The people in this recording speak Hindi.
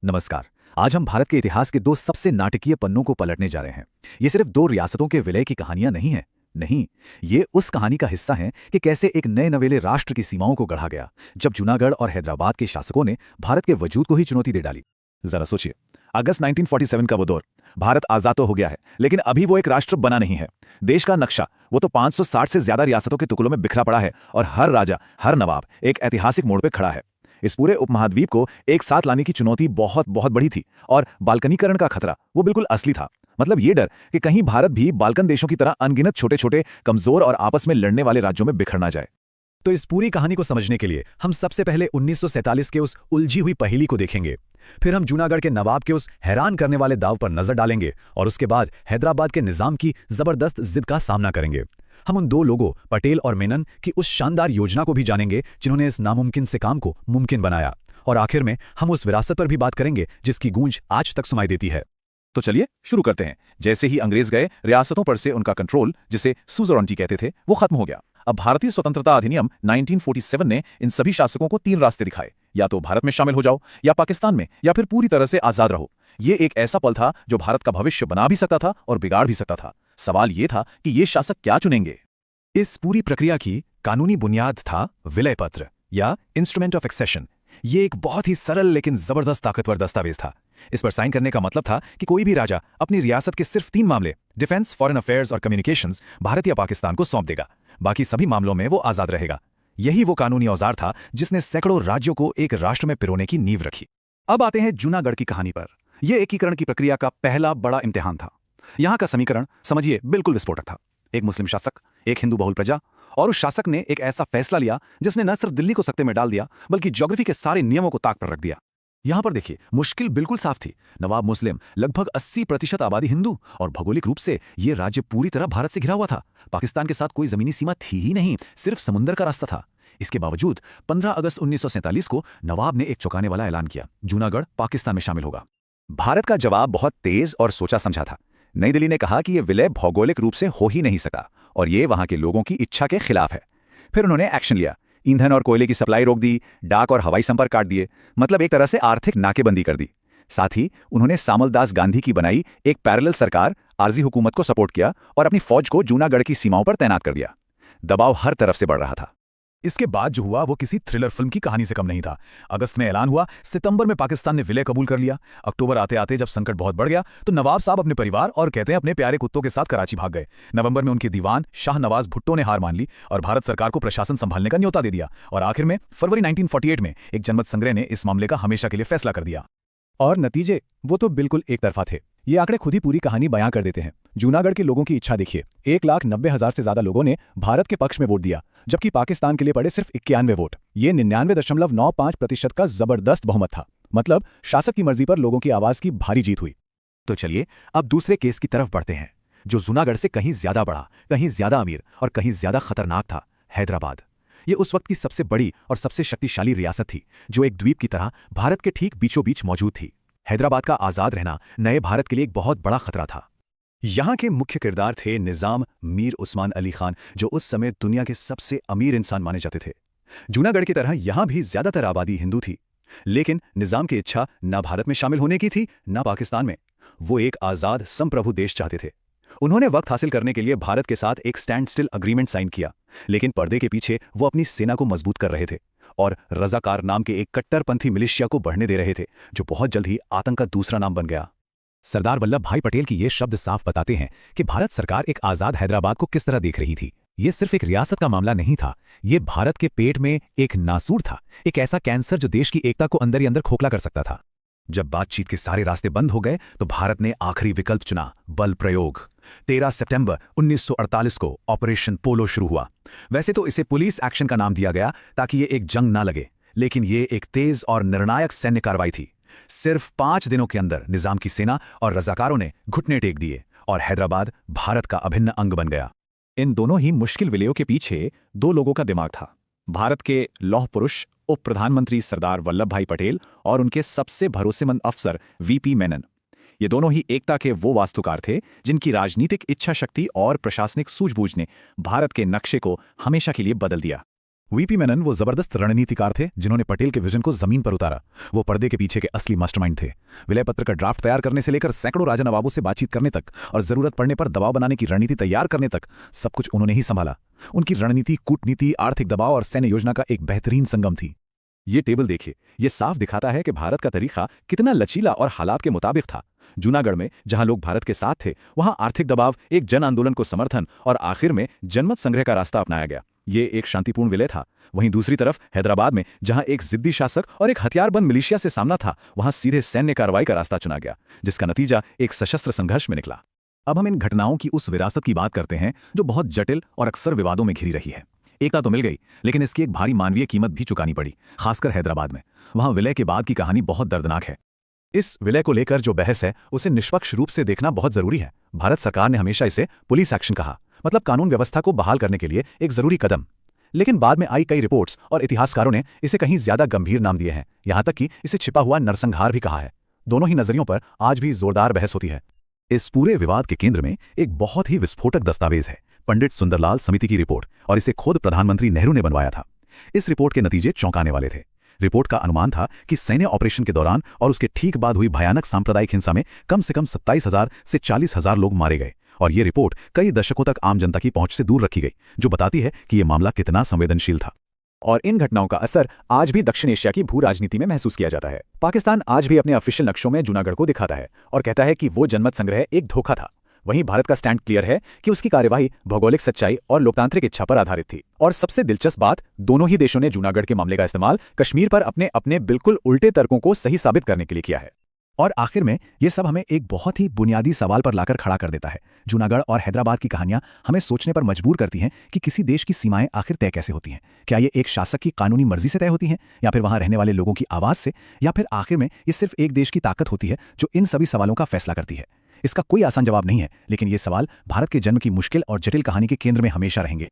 नमस्कार। आज हम भारत के इतिहास के दो सबसे नाटकीय पन्नों को पलटने जा रहे हैं। ये सिर्फ दो रियासतों के विलय की कहानियां नहीं हैं। नहीं, ये उस कहानी का हिस्सा हैं कि कैसे एक नए नवेले राष्ट्र की सीमाओं को गढ़ा गया, जब जूनागढ़ और हैदराबाद के शासकों ने भारत के वजूद को ही चुनौती दे डाली। जरा सोचिए, अगस्त 1947 का वो दौर। भारत आजाद तो हो गया है, लेकिन अभी वो एक राष्ट्र बना नहीं है। देश का नक्शा वो तो 560 से ज्यादा रियासतों के टुकड़ों में बिखरा पड़ा है और हर राजा, हर नवाब एक ऐतिहासिक मोड़ पे खड़ा है। इस पूरे उपमहाद्वीप को एक साथ लाने की चुनौती बहुत बहुत बड़ी थी और बाल्कनीकरण का खतरा वो बिल्कुल असली था। मतलब ये डर कि कहीं भारत भी बाल्कन देशों की तरह अनगिनत छोटे छोटे कमजोर और आपस में लड़ने वाले राज्यों में बिखर ना जाए। तो इस पूरी कहानी को समझने के लिए हम सबसे पहले 1947 के उस उलझी हुई पहेली को देखेंगे। फिर हम जूनागढ़ के नवाब के उस हैरान करने वाले दाव पर नजर डालेंगे और उसके बाद हैदराबाद के निजाम की जबरदस्त जिद का सामना करेंगे। हम उन दो लोगों पटेल और मेनन की उस शानदार योजना को भी जानेंगे जिन्होंने इस नामुमकिन से काम को मुमकिन बनाया। और आखिर में हम उस विरासत पर भी बात करेंगे जिसकी गूंज आज तक सुनाई देती है। तो चलिए शुरू करते हैं। जैसे ही अंग्रेज गए, रियासतों पर से उनका कंट्रोल, जिसे सुजरॉनिटी कहते थे, वो खत्म हो गया। अब भारतीय स्वतंत्रता अधिनियम 1947 ने इन सभी शासकों को तीन रास्ते दिखाए, या तो भारत में शामिल हो जाओ, या पाकिस्तान में, या फिर पूरी तरह से आजाद रहो। ये एक ऐसा पल था जो भारत का भविष्य बना भी सकता था और बिगाड़ भी सकता था। सवाल ये था कि ये शासक क्या चुनेंगे। इस पूरी प्रक्रिया की कानूनी बुनियाद था विलय पत्र या इंस्ट्रूमेंट ऑफ एक्सेशन। ये एक बहुत ही सरल लेकिन जबरदस्त ताकतवर दस्तावेज था। इस पर साइन करने का मतलब था कि कोई भी राजा अपनी रियासत के सिर्फ 3 मामले, डिफेंस, फॉरेन अफेयर्स और कम्युनिकेशंस, भारत या पाकिस्तान को सौंप देगा। बाकी सभी मामलों में वो आजाद रहेगा। यही वो कानूनी औजार था जिसने सैकड़ों राज्यों को एक राष्ट्र में पिरोने की नींव रखी। अब आते हैं जूनागढ़ की कहानी पर। यह एकीकरण की प्रक्रिया का पहला बड़ा इम्तिहान था। यहां का समीकरण समझिए बिल्कुल विस्फोटक था। एक मुस्लिम शासक, एक हिंदू बहुल प्रजा, और उस शासक ने एक ऐसा फैसला लिया जिसने न सिर्फ दिल्ली को सकते में डाल दिया बल्कि ज्योग्राफी के सारे नियमों को ताक पर रख दिया। यहां पर देखिए, मुश्किल बिल्कुल साफ थी। नवाब मुस्लिम, लगभग 80% आबादी हिंदू, और भौगोलिक रूप से यह राज्य पूरी तरह भारत से घिरा हुआ था। पाकिस्तान के साथ कोई जमीनी सीमा थी ही नहीं, सिर्फ समुद्र का रास्ता था। इसके बावजूद 15 अगस्त 1947 को नवाब ने एक चौंकाने वाला ऐलान किया, जूनागढ़ पाकिस्तान में शामिल होगा। भारत का जवाब बहुत तेज और सोचा समझा था। नई दिल्ली ने कहा कि यह विलय भौगोलिक रूप से हो ही नहीं सका और ये वहां के लोगों की इच्छा के खिलाफ है। फिर उन्होंने एक्शन लिया। ईंधन और कोयले की सप्लाई रोक दी, डाक और हवाई संपर्क काट दिए, मतलब एक तरह से आर्थिक नाकेबंदी कर दी। साथ ही उन्होंने सामलदास गांधी की बनाई एक पैरेलल सरकार, आरजी हुकूमत को सपोर्ट किया और अपनी फौज को जूनागढ़ की सीमाओं पर तैनात कर दिया। दबाव हर तरफ से बढ़ रहा था। इसके बाद जो हुआ वो किसी थ्रिलर फिल्म की कहानी से कम नहीं था। अगस्त में ऐलान हुआ, सितंबर में पाकिस्तान ने विलय कबूल कर लिया। अक्टूबर आते आते जब संकट बहुत बढ़ गया तो नवाब साहब अपने परिवार और कहते हैं अपने प्यारे कुत्तों के साथ कराची भाग गए। नवंबर में उनके दीवान शाह नवाज भुट्टो ने हार मान ली और भारत सरकार को प्रशासन संभालने का न्योता दे दिया। और आखिर में फरवरी 1948 में एक जनमत संग्रह ने इस मामले का हमेशा के लिए फैसला कर दिया। और नतीजे वो तो बिल्कुल एक तरफा थे। ये आंकड़े खुद ही पूरी कहानी बयां कर देते हैं। जूनागढ़ के लोगों की इच्छा देखिए, 1,90,000 से ज्यादा लोगों ने भारत के पक्ष में वोट दिया, जबकि पाकिस्तान के लिए पड़े सिर्फ 91 वोट। ये 99.95% का जबरदस्त बहुमत था। मतलब शासक की मर्जी पर लोगों की आवाज की भारी जीत हुई। तो चलिए अब दूसरे केस की तरफ बढ़ते हैं, जो जूनागढ़ से कहीं ज्यादा बड़ा, कहीं ज्यादा अमीर और कहीं ज्यादा खतरनाक था, हैदराबाद। ये उस वक्त की सबसे बड़ी और सबसे शक्तिशाली रियासत थी, जो एक द्वीप की तरह भारत के ठीक बीचों बीच मौजूद थी। हैदराबाद का आजाद रहना नए भारत के लिए एक बहुत बड़ा खतरा था। यहां के मुख्य किरदार थे निजाम मीर उस्मान अली खान, जो उस समय दुनिया के सबसे अमीर इंसान माने जाते थे। जूनागढ़ की तरह यहां भी ज्यादातर आबादी हिंदू थी, लेकिन निजाम की इच्छा न भारत में शामिल होने की थी न पाकिस्तान में। वो एक आजाद संप्रभु देश चाहते थे। उन्होंने वक्त हासिल करने के लिए भारत के साथ एक स्टैंड स्टिल अग्रीमेंट साइन किया, लेकिन पर्दे के पीछे वो अपनी सेना को मजबूत कर रहे थे और रजाकार नाम के एक कट्टरपंथी मिलिशिया को बढ़ने दे रहे थे, जो बहुत जल्द ही आतंक का दूसरा नाम बन गया। सरदार वल्लभ भाई पटेल की ये शब्द साफ बताते हैं कि भारत सरकार एक आजाद हैदराबाद को किस तरह देख रही थी। ये सिर्फ एक रियासत का मामला नहीं था, ये भारत के पेट में एक नासूर था, एक ऐसा कैंसर जो देश की एकता को अंदर ही अंदर खोखला कर सकता था। जब बातचीत के सारे रास्ते बंद हो गए तो भारत ने आखिरी विकल्प चुना, बल प्रयोग। 13 सितंबर 1948 को ऑपरेशन पोलो शुरू हुआ। वैसे तो इसे पुलिस एक्शन का नाम दिया गया ताकि ये एक जंग ना लगे, लेकिन ये एक तेज और निर्णायक सैन्य कार्रवाई थी। सिर्फ 5 दिनों के अंदर निजाम की सेना और रजाकारों ने घुटने टेक दिए और हैदराबाद भारत का अभिन्न अंग बन गया। इन दोनों ही मुश्किल विलयों के पीछे दो लोगों का दिमाग था, भारत के लौह पुरुष उप प्रधानमंत्री सरदार वल्लभ भाई पटेल और उनके सबसे भरोसेमंद अफसर वीपी मेनन। ये दोनों ही एकता के वो वास्तुकार थे जिनकी राजनीतिक इच्छा शक्ति और प्रशासनिक सूझबूझ ने भारत के नक्शे को हमेशा के लिए बदल दिया। वीपी मेनन वो जबरदस्त रणनीतिकार थे जिन्होंने पटेल के विजन को जमीन पर उतारा। वो पर्दे के पीछे के असली मास्टरमाइंड थे। विलय पत्र का ड्राफ्ट तैयार करने से लेकर सैकड़ों राजा नवाबों से बातचीत करने तक और जरूरत पड़ने पर दबाव बनाने की रणनीति तैयार करने तक सब कुछ उन्होंने ही संभाला। उनकी रणनीति, कूटनीति, आर्थिक दबाव और सैन्य योजना का एक बेहतरीन संगम थी। ये टेबल देखिए, ये साफ दिखाता है कि भारत का तरीका कितना लचीला और हालात के मुताबिक था। जूनागढ़ में जहां लोग भारत के साथ थे, वहां आर्थिक दबाव, एक जन आंदोलन को समर्थन और आखिर में जनमत संग्रह का रास्ता अपनाया गया। ये एक शांतिपूर्ण विलय था। वहीं दूसरी तरफ हैदराबाद में जहां एक जिद्दी शासक और एक हथियारबंद मिलिशिया से सामना था, वहां सीधे सैन्य कार्रवाई का रास्ता चुना गया, जिसका नतीजा एक सशस्त्र संघर्ष में निकला। अब हम इन घटनाओं की उस विरासत की बात करते हैं जो बहुत जटिल और अक्सर विवादों में घिरी रही है। एकता तो मिल गई, लेकिन इसकी एक भारी मानवीय कीमत भी चुकानी पड़ी, खासकर हैदराबाद में। वहां विलय के बाद की कहानी बहुत दर्दनाक है। इस विलय को लेकर जो बहस है उसे निष्पक्ष रूप से देखना बहुत जरूरी है। भारत सरकार ने हमेशा इसे पुलिस एक्शन कहा, मतलब कानून व्यवस्था को बहाल करने के लिए एक जरूरी कदम। लेकिन बाद में आई कई रिपोर्ट्स और इतिहासकारों ने इसे कहीं ज्यादा गंभीर नाम दिए हैं, यहां तक कि इसे छिपा हुआ नरसंहार भी कहा है। दोनों ही नजरियों पर आज भी जोरदार बहस होती है। इस पूरे विवाद के केंद्र में एक बहुत ही विस्फोटक दस्तावेज है, पंडित सुंदरलाल समिति की रिपोर्ट, और इसे खुद प्रधानमंत्री नेहरू ने बनवाया था। इस रिपोर्ट के नतीजे चौंकाने वाले थे। रिपोर्ट का अनुमान था कि सैन्य ऑपरेशन के दौरान और उसके ठीक बाद हुई भयानक सांप्रदायिक हिंसा में कम से कम 27,000 से 40,000 लोग मारे गए। और ये रिपोर्ट कई दशकों तक आम जनता की पहुंच से दूर रखी गई, जो बताती है कि यह मामला कितना संवेदनशील था। और इन घटनाओं का असर आज भी दक्षिण एशिया की भू राजनीति में महसूस किया जाता है। पाकिस्तान आज भी अपने ऑफिशियल नक्शों में जूनागढ़ को दिखाता है और कहता है कि वो जनमत संग्रह एक धोखा था। वहीं भारत का स्टैंड क्लियर है कि उसकी कार्यवाही भौगोलिक सच्चाई और लोकतांत्रिक इच्छा पर आधारित थी। और सबसे दिलचस्प बात, दोनों ही देशों ने जूनागढ़ के मामले का इस्तेमाल कश्मीर पर अपने अपने बिल्कुल उल्टे तर्कों को सही साबित करने के लिए किया है। और आखिर में ये सब हमें एक बहुत ही बुनियादी सवाल पर लाकर खड़ा कर देता है। जूनागढ़ और हैदराबाद की कहानियां हमें सोचने पर मजबूर करती हैं कि किसी देश की सीमाएं आखिर तय कैसे होती हैं। क्या ये एक शासक की कानूनी मर्जी से तय होती हैं, या फिर वहां रहने वाले लोगों की आवाज से, या फिर आखिर में ये सिर्फ एक देश की ताकत होती है जो इन सभी सवालों का फैसला करती है। इसका कोई आसान जवाब नहीं है, लेकिन ये सवाल भारत के जन्म की मुश्किल और जटिल कहानी के केंद्र में हमेशा रहेंगे।